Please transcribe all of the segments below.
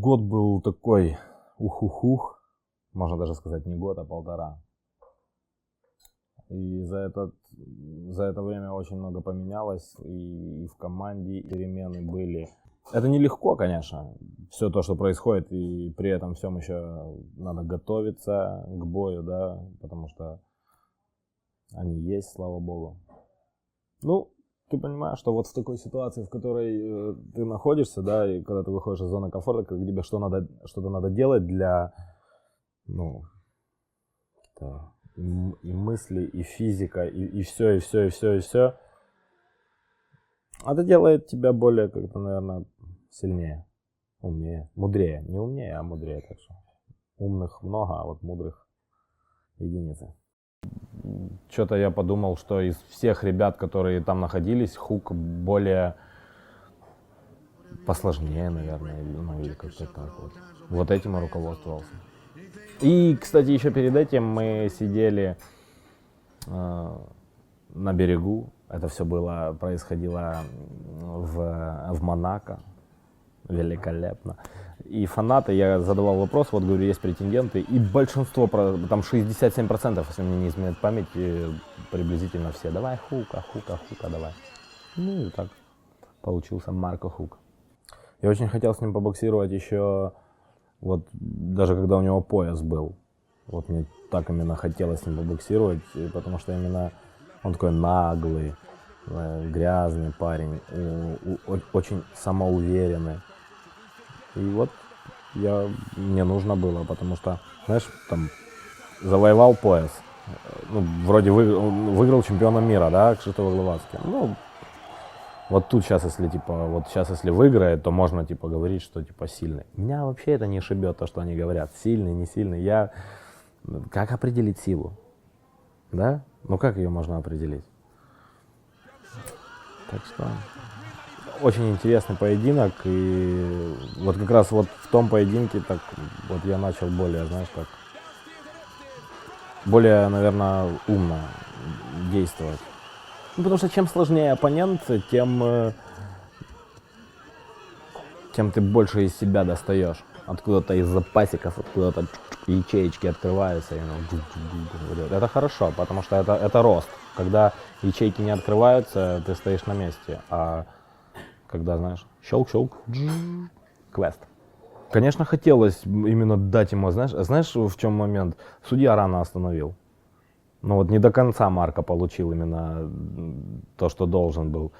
год был такой ух-ух-ух, можно даже сказать не год, а полтора. И за это время очень много поменялось, и в команде перемены были. Это нелегко, конечно, все то, что происходит, и при этом всем еще надо готовиться к бою, да, потому что они есть, слава богу. Ну, ты понимаешь, что вот в такой ситуации, в которой ты находишься, да, и когда ты выходишь из зоны комфорта, когда тебе что-то надо делать для, ну, и мысли, и физика, и все, и все, и все, и все. Это делает тебя более, как-то, наверное, сильнее, умнее, мудрее. Не умнее, а мудрее, так что. Умных много, а вот мудрых единицы. Что-то я подумал, что из всех ребят, которые там находились, Хук более посложнее, наверное, или как-то так вот. Вот этим и руководствовался. И, кстати, еще перед этим мы сидели на берегу. Это все происходило в Монако. Великолепно. И фанаты, я задавал вопрос, вот говорю, есть претенденты, и большинство, там 67%, если мне не изменяет память, приблизительно все, давай Хука, давай. Ну и так получился Марко Хук. Я очень хотел с ним побоксировать еще, вот даже когда у него пояс был. Вот мне так именно хотелось с ним побоксировать, потому что именно он такой наглый, грязный парень, очень самоуверенный. И вот мне нужно было, потому что, знаешь, там, завоевал пояс. Ну, вроде выиграл чемпиона мира, да, Кшиштоф Гловацкий. Ну, вот тут сейчас, если выиграет, то можно, типа, говорить, что, типа, сильный. Меня вообще это не шибет, то, что они говорят, сильный, не сильный. Как определить силу? Да? Ну, как ее можно определить? Так что... Очень интересный поединок, и вот как раз вот в том поединке так вот я начал более, знаешь, так, более, наверное, умно действовать. Ну, потому что чем сложнее оппонент, тем ты больше из себя достаешь. Откуда-то из запасиков, откуда-то ячеечки открываются. Это хорошо, потому что это рост. Когда ячейки не открываются, ты стоишь на месте, а когда, знаешь, щелк-щелк, квест. Конечно, хотелось именно дать ему, знаешь, в чем момент? Судья рано остановил. Ну вот не до конца Марко получил именно то, что должен был.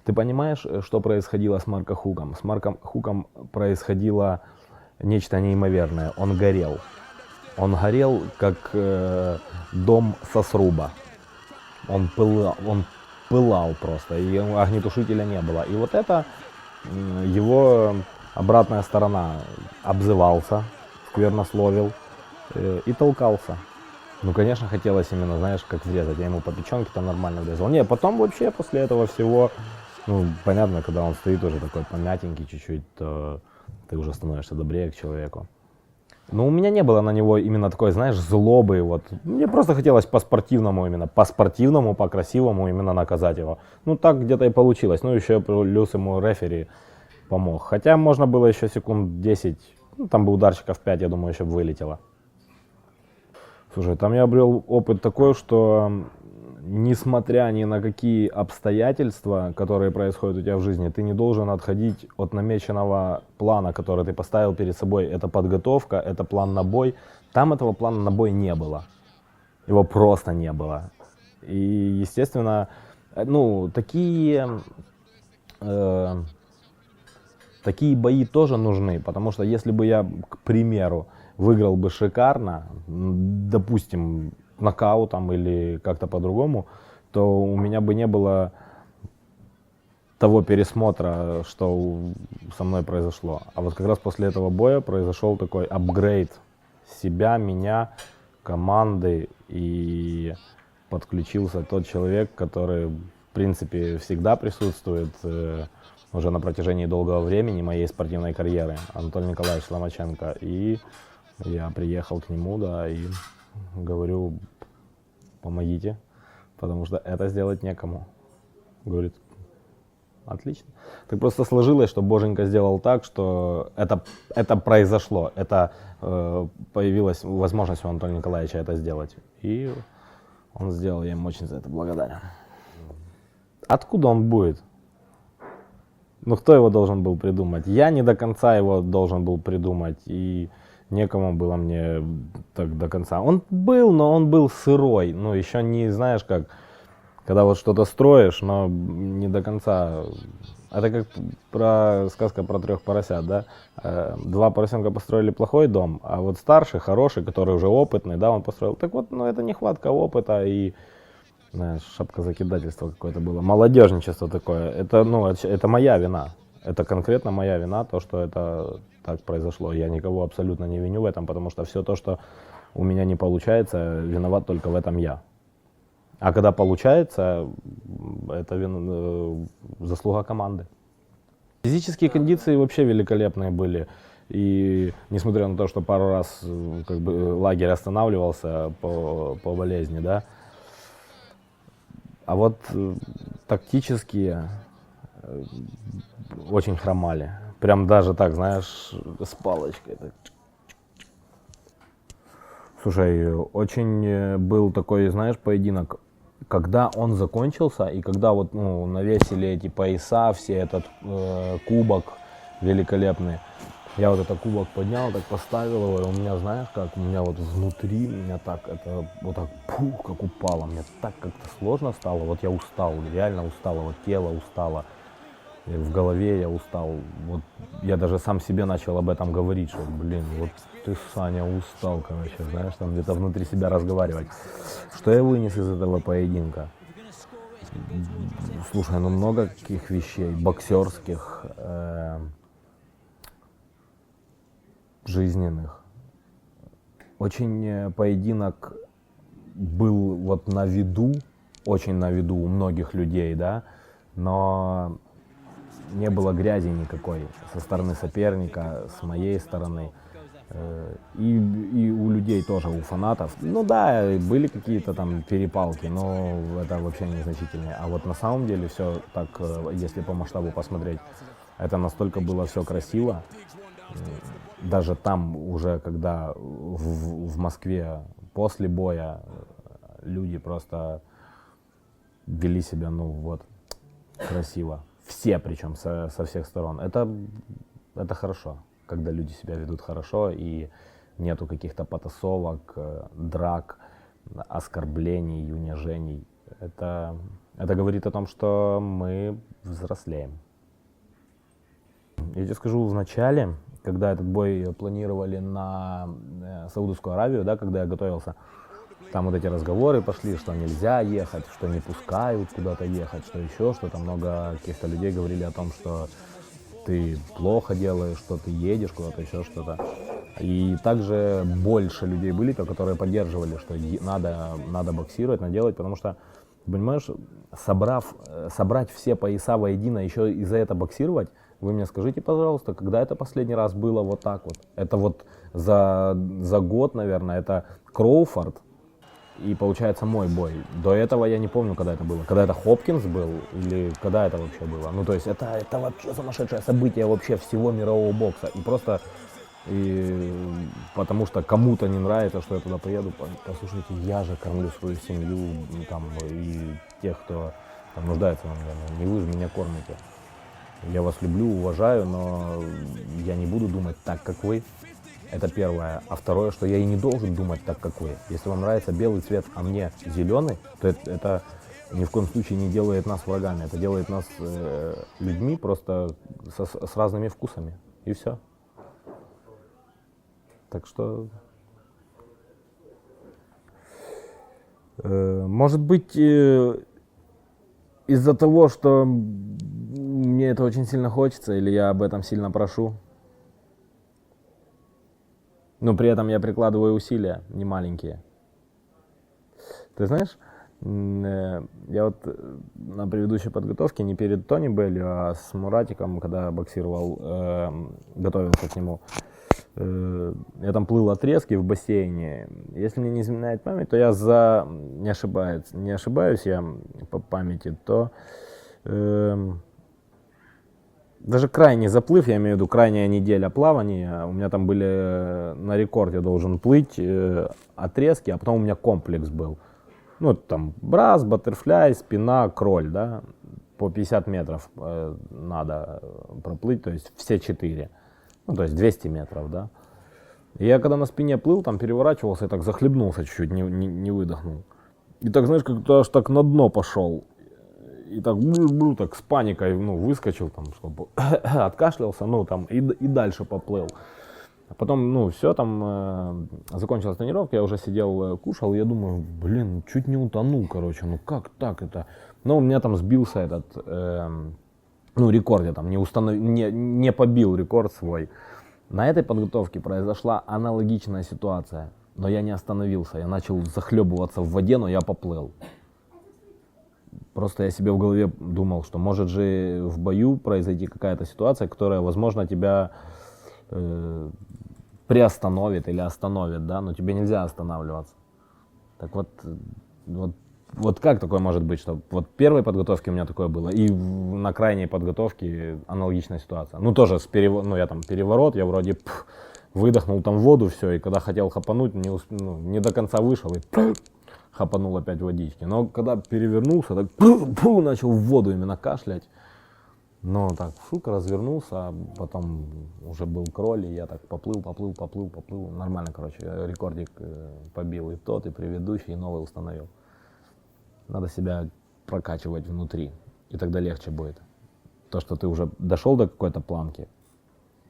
Ты понимаешь, что происходило с Марко Хуком? С Марко Хуком происходило нечто неимоверное. Он горел. Он горел, как дом со сруба. Он пылал просто, и огнетушителя не было. И вот это его обратная сторона. Обзывался, сквернословил и толкался. Ну, конечно, хотелось именно, знаешь, как врезать. Я ему по печенке там нормально врезал. Не, потом вообще после этого всего, ну, понятно, когда он стоит уже такой помятенький чуть-чуть, то ты уже становишься добрее к человеку. Но у меня не было на него именно такой, знаешь, злобы. Вот. Мне просто хотелось по-спортивному именно, по-спортивному, по-красивому именно наказать его. Ну, так где-то и получилось. Ну, еще плюс ему рефери помог. Хотя можно было еще секунд 10, ну, там бы ударчиков 5, я думаю, еще бы вылетело. Слушай, там я обрел опыт такой, что несмотря ни на какие обстоятельства, которые происходят у тебя в жизни, ты не должен отходить от намеченного плана, который ты поставил перед собой. Это подготовка, это план на бой. Там этого плана на бой не было. Его просто не было. И, естественно, ну, такие бои тоже нужны, потому что если бы я, к примеру, выиграл бы шикарно, допустим, нокаутом или как-то по-другому, то у меня бы не было того пересмотра, что со мной произошло. А вот как раз после этого боя произошел такой апгрейд себя, меня, команды, и подключился тот человек, который, в принципе, всегда присутствует уже на протяжении долгого времени моей спортивной карьеры, Анатолий Николаевич Ломаченко. И я приехал к нему, да, и говорю, помогите, потому что это сделать некому. Говорит, Отлично. Так просто сложилось, что Боженька сделал так, что это произошло. Это появилась возможность у Анатолия Николаевича это сделать. И он сделал, я ему очень за это благодарен. Откуда он будет? Ну, кто его должен был придумать? Я не до конца его должен был придумать, и некому было мне так до конца. Он был, но он был сырой. Ну, еще не, знаешь, как, когда вот что-то строишь, но не до конца. Это как сказка про 3 поросят, да? 2 поросенка построили плохой дом, а вот старший, хороший, который уже опытный, да, он построил. Так вот, ну, это нехватка опыта и, знаешь, шапкозакидательство какое-то было, молодежничество такое. Это, ну, это моя вина. Это конкретно моя вина, то, что это так произошло. Я никого абсолютно не виню в этом, потому что все то, что у меня не получается, виноват только в этом я. А когда получается, это заслуга команды. Физические кондиции вообще великолепные были. И несмотря на то, что пару раз как бы, лагерь останавливался по болезни, да. А вот тактические очень хромали. Прям даже так, знаешь, с палочкой. Так. Слушай, очень был такой, знаешь, поединок. Когда он закончился, и когда вот, ну, навесили эти пояса, все этот кубок великолепный, я вот этот кубок поднял, так поставил его, и у меня, знаешь, как, у меня вот внутри, меня так, это вот так, пух, как упало, мне так как-то сложно стало, вот я устал, реально устал, вот тело устало, и в голове я устал, вот я даже сам себе начал об этом говорить, что, блин, вот ты, Саня, устал, короче, знаешь, там где-то внутри себя разговаривать. Что я вынес из этого поединка? Слушай, ну много каких вещей, боксерских, жизненных. Очень поединок был вот на виду, очень на виду у многих людей, да, но не было грязи никакой со стороны соперника, с моей стороны. И у людей тоже, у фанатов. Ну да, были какие-то там перепалки, но это вообще незначительные. А вот на самом деле все так, если по масштабу посмотреть, это настолько было все красиво. Даже там уже, когда в Москве после боя люди просто вели себя, ну вот, красиво. Все причем со всех сторон. Это хорошо, когда люди себя ведут хорошо и нету каких-то потасовок, драк, оскорблений, унижений. Это говорит о том, что мы взрослеем. Я тебе скажу, в начале, когда этот бой планировали на Саудовскую Аравию, да, когда я готовился, там вот эти разговоры пошли, что нельзя ехать, что не пускают куда-то ехать, что еще что-то. Много каких-то людей говорили о том, что ты плохо делаешь, что ты едешь куда-то, еще что-то. И также больше людей были, которые поддерживали, что надо боксировать, надо делать, потому что, понимаешь, собрать все пояса воедино, еще и за это боксировать, вы мне скажите, пожалуйста, когда это последний раз было вот так вот? Это вот за год, наверное, это Кроуфорд и, получается, мой бой. До этого я не помню, когда это было. Когда это Хопкинс был или когда это вообще было. Ну, то есть это вообще сумасшедшее событие вообще всего мирового бокса. И просто, потому что кому-то не нравится, что я туда поеду, послушайте, я же кормлю свою семью, там, и тех, кто там нуждается во мне. Не вы же меня кормите. Я вас люблю, уважаю, но я не буду думать так, как вы. Это первое. А второе, что я и не должен думать так, как вы. Если вам нравится белый цвет, а мне зеленый, то это ни в коем случае не делает нас врагами. Это делает нас людьми просто с разными вкусами. И все. Так что, может быть, из-за того, что мне это очень сильно хочется, или я об этом сильно прошу, но при этом я прикладываю усилия, не маленькие. Ты знаешь, я вот на предыдущей подготовке, не перед Тони Беллью, а с Муратиком, когда боксировал, готовился к нему, я там плыл отрезки в бассейне. Если мне не изменяет память, то я не ошибаюсь я по памяти, то даже крайний заплыв, я имею в виду крайняя неделя плавания, у меня там были на рекорд, я должен плыть отрезки, а потом у меня комплекс был. Ну, там брас, баттерфляй, спина, кроль, да, по 50 метров надо проплыть, то есть все 4, ну, то есть 200 метров, да. И я когда на спине плыл, там переворачивался, я так захлебнулся чуть-чуть, не выдохнул. И так, знаешь, как-то аж так на дно пошел. И так, так с паникой, ну, выскочил, там, чтобы откашлялся, ну, там, и дальше поплыл. А потом, ну, все, там, закончилась тренировка, я уже сидел, кушал, и я думаю, блин, чуть не утонул, короче, ну, как так это? Ну, у меня там сбился этот, ну, рекорд, я там не побил рекорд свой. На этой подготовке произошла аналогичная ситуация, но я не остановился, я начал захлебываться в воде, но я поплыл. Просто я себе в голове думал, что может же в бою произойти какая-то ситуация, которая, возможно, тебя приостановит или остановит, да, но тебе нельзя останавливаться. Так вот как такое может быть, что вот в первой подготовке у меня такое было, и на крайней подготовке аналогичная ситуация. Ну тоже ну я там переворот, я вроде выдохнул там воду, все, и когда хотел хапануть, не до конца вышел, и хапанул опять водички. Но когда перевернулся, так начал в воду именно кашлять. Но так, развернулся, а потом уже был кроль, и я так поплыл. Нормально, короче, рекордик побил и тот, и предыдущий, и новый установил. Надо себя прокачивать внутри, и тогда легче будет. То, что ты уже дошел до какой-то планки,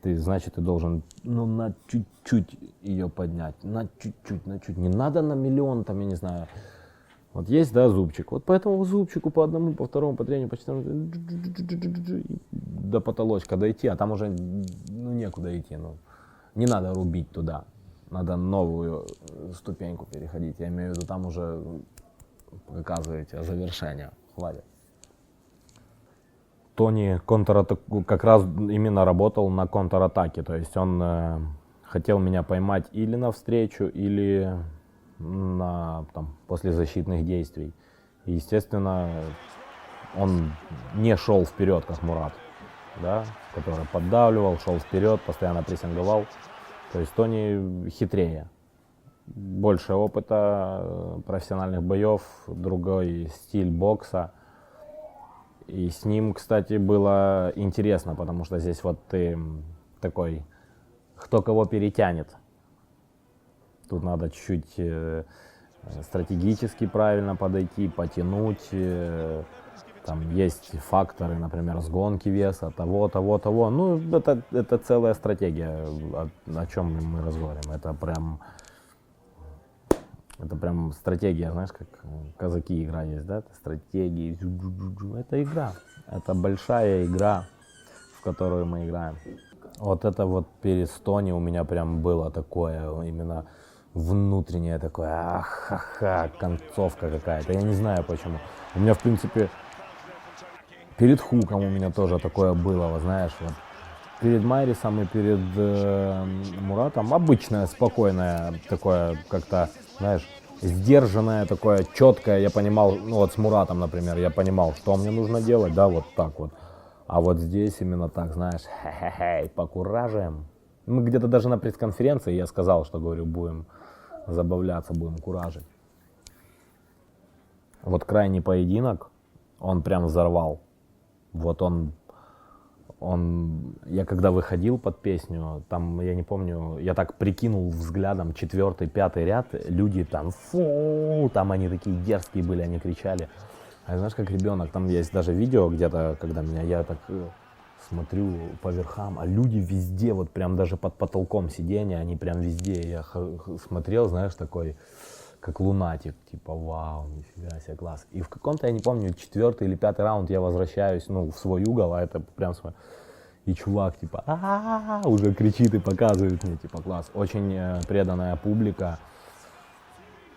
значит, ты должен, ну, на чуть-чуть ее поднять, на чуть-чуть. Не надо на миллион, там, я не знаю. Вот есть, да, зубчик. Вот по этому зубчику по одному, по второму, по третьему, по четвертому, до потолочка дойти, а там уже, ну, некуда идти. Ну, не надо рубить туда. Надо новую ступеньку переходить. Я имею в виду, там уже показываете завершение. Хватит. Тони как раз именно работал на контратаке. То есть он хотел меня поймать или навстречу, или после защитных действий. И, естественно, он не шел вперед, как Мурат, да, который поддавливал, шел вперед, постоянно прессинговал. То есть Тони хитрее. Больше опыта профессиональных боев, другой стиль бокса. И с ним, кстати, было интересно, потому что здесь вот ты такой, кто кого перетянет. Тут надо чуть-чуть стратегически правильно подойти, потянуть. Там есть факторы, например, сгонки веса, того. Ну, это целая стратегия, о чем мы разговариваем. Это прям стратегия, знаешь, как казаки игра есть, да? Это стратегии. Это игра. Это большая игра, в которую мы играем. Вот это вот перед Тони у меня прям было такое, именно внутреннее такое, концовка какая-то. Я не знаю почему. У меня, в принципе, перед Хуком у меня тоже такое было, вот, знаешь, вот. Перед Майрисом и перед Муратом обычное, спокойное, такое как-то, знаешь, сдержанное, такое четкое. Я понимал, ну вот с Муратом, например, я понимал, что мне нужно делать, да, вот так вот. А вот здесь именно так, знаешь, покуражим. Мы где-то даже на пресс-конференции я сказал, что, говорю, будем забавляться, будем куражить. Вот крайний поединок, он прям взорвал. Вот я когда выходил под песню, там, я не помню, я так прикинул взглядом 4-й, 5-й ряд, люди там, там они такие дерзкие были, они кричали. А знаешь, как ребенок, там есть даже видео где-то, когда я так смотрю по верхам, а люди везде, вот прям даже под потолком сидения, они прям везде. Я смотрел, знаешь, такой, как лунатик, типа, вау, нифига себе, класс. И в каком-то, я не помню, 4-й или 5-й раунд я возвращаюсь, ну, в свой угол, а это прям свой. И чувак, типа, уже кричит и показывает мне, типа, класс. Очень преданная публика.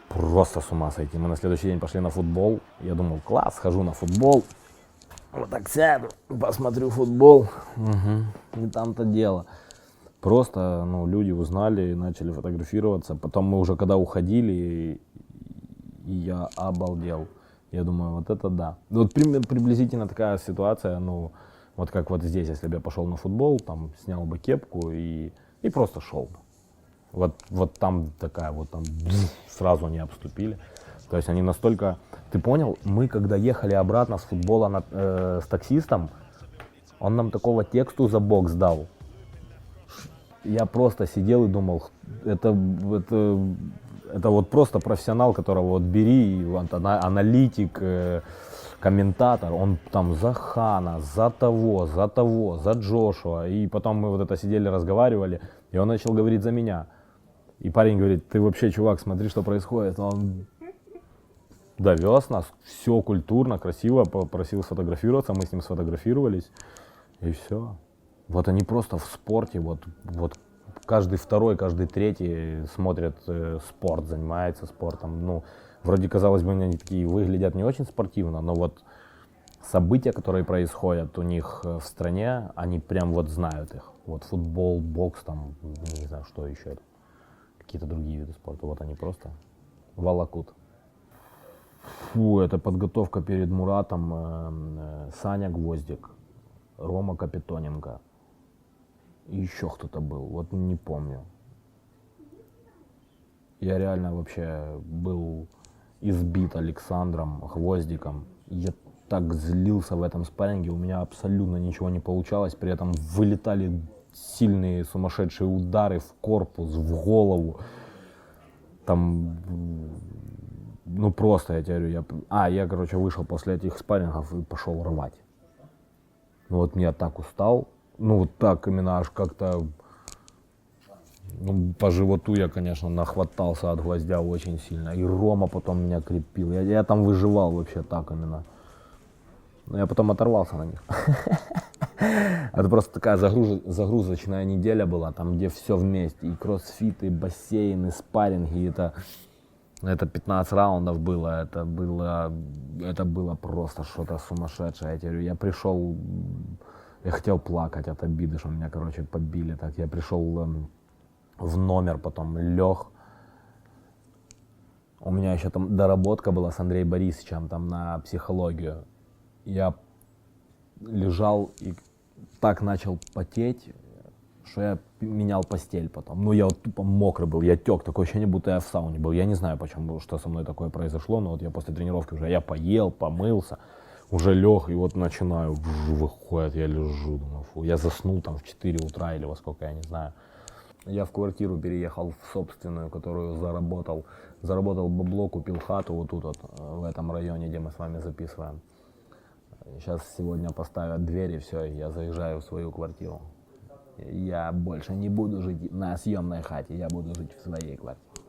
Просто с ума сойти. Мы на следующий день пошли на футбол. Я думал, класс, схожу на футбол. Вот так сяду, посмотрю футбол. Угу. Не там-то дело. Просто, ну, люди узнали и начали фотографироваться. Потом мы уже когда уходили, и я обалдел. Я думаю, вот это да. Вот приблизительно такая ситуация, ну, Вот как вот здесь, если бы я пошел на футбол, там снял бы кепку и просто шел бы. Вот там такая вот, там сразу они обступили. То есть они настолько... Ты понял, мы когда ехали обратно с футбола с таксистом, он нам такого тексту за бокс дал. Я просто сидел и думал, это вот просто профессионал, которого вот бери, вот, аналитик, комментатор, он там за Хана, за того, за Джошуа. И потом мы вот это сидели, разговаривали, и он начал говорить за меня. И парень говорит, ты вообще, чувак, смотри, что происходит. Он довез нас, все культурно, красиво, попросил сфотографироваться, мы с ним сфотографировались, и все. Вот они просто в спорте, вот каждый второй, каждый третий смотрит спорт, занимается спортом. Ну, вроде, казалось бы, они такие выглядят не очень спортивно, но вот события, которые происходят у них в стране, они прям вот знают их. Вот футбол, бокс, там, не знаю, что еще, какие-то другие виды спорта, вот они просто волокут. Фу, это подготовка перед Муратом, Саня Гвоздик, Рома Капитоненко. И еще кто-то был, вот не помню. Я реально вообще был избит Александром Гвоздиком. Я так злился в этом спарринге, у меня абсолютно ничего не получалось. При этом вылетали сильные сумасшедшие удары в корпус, в голову. Там, ну просто, я тебе говорю, я, короче, вышел после этих спаррингов и пошел рвать. Ну вот я так устал. Ну вот так именно аж как-то, ну, по животу я, конечно, нахватался от гвоздя очень сильно. И Рома потом меня крепил. Я там выживал вообще так именно. Но я потом оторвался на них. Это просто такая загрузочная неделя была, там где все вместе. И кроссфит, и бассейн, и спарринги. Это 15 раундов было. Это было просто что-то сумасшедшее. Я тебе говорю, я пришел... Я хотел плакать от обиды, что меня, короче, побили. Так я пришел в номер, потом лег. У меня еще там доработка была с Андреем Борисовичем там на психологию. Я лежал и так начал потеть, что я менял постель потом. Ну, я вот тупо мокрый был, я тек, такое ощущение, будто я в сауне был. Я не знаю, почему, что со мной такое произошло, но вот я после тренировки уже, я поел, помылся. Уже лег, и вот начинаю, выходит, я лежу, думаю, фу, я заснул там в 4 утра или во сколько, я не знаю. Я в квартиру переехал в собственную, которую заработал бабло, купил хату вот тут вот, в этом районе, где мы с вами записываем. Сейчас сегодня поставят двери, все, и я заезжаю в свою квартиру. Я больше не буду жить на съемной хате, я буду жить в своей квартире.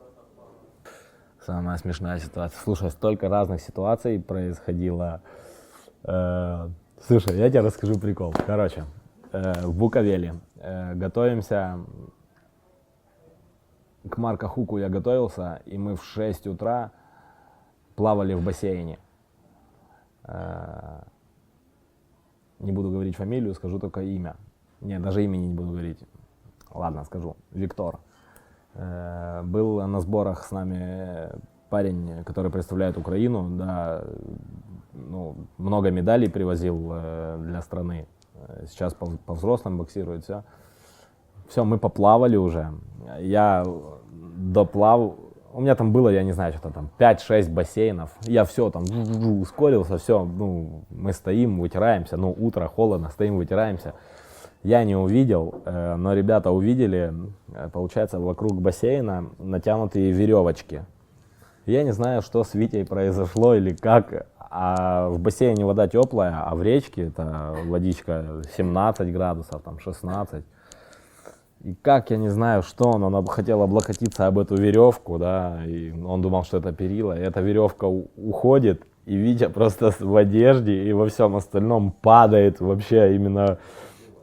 Самая смешная ситуация. Слушай, столько разных ситуаций происходило. Слушай, я тебе расскажу прикол. Короче, в Буковеле готовимся к Марко Хуку, я готовился, и мы в 6 утра плавали в бассейне. Не буду говорить фамилию, скажу только имя. Нет, даже имени не буду говорить. Ладно, скажу. Виктор. Был на сборах с нами парень, который представляет Украину, да, ну, много медалей привозил для страны. Сейчас по взрослым боксирует, все. Все, мы поплавали уже. Я доплавал. У меня там было, я не знаю, что там, 5-6 бассейнов. Я все там ускорился, все, ну, мы стоим, вытираемся, ну, утро, холодно, стоим, вытираемся. Я не увидел, но ребята увидели, получается, вокруг бассейна натянутые веревочки. Я не знаю, что с Витей произошло или как, а в бассейне вода теплая, а в речке это водичка 17 градусов, там 16. И как, я не знаю, что он хотел облокотиться об эту веревку, да, и он думал, что это перила, и эта веревка уходит, и Витя просто в одежде и во всем остальном падает вообще именно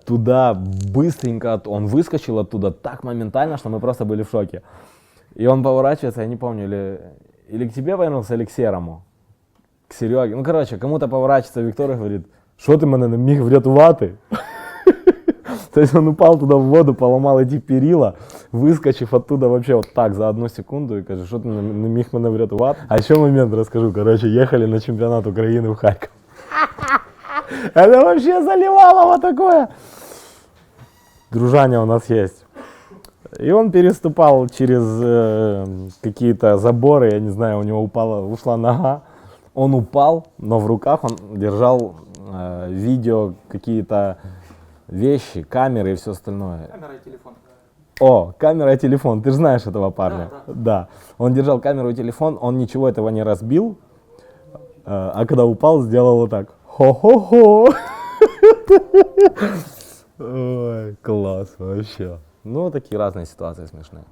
туда быстренько, он выскочил оттуда так моментально, что мы просто были в шоке. И он поворачивается, я не помню, или к тебе повернулся, или к Серому, к Сереге. Ну, короче, кому-то поворачивается Виктор и говорит, что ты мене не міг врятувати? То есть он упал туда в воду, поломал эти перила, выскочив оттуда вообще вот так за 1 секунду и говорит, что ты не міг мене врятувати? А еще момент расскажу, короче, ехали на чемпионат Украины в Харьков. Это вообще заливалово такое. Дружаня у нас есть. И он переступал через какие-то заборы, я не знаю, у него ушла нога. Он упал, но в руках он держал видео, какие-то вещи, камеры и все остальное. Камера и телефон. О, камера и телефон, ты же знаешь этого парня. Да. Он держал камеру и телефон, он ничего этого не разбил, а когда упал, сделал вот так. Хо-хо-хо. Ой, класс вообще. Ну, такие разные ситуации смешные.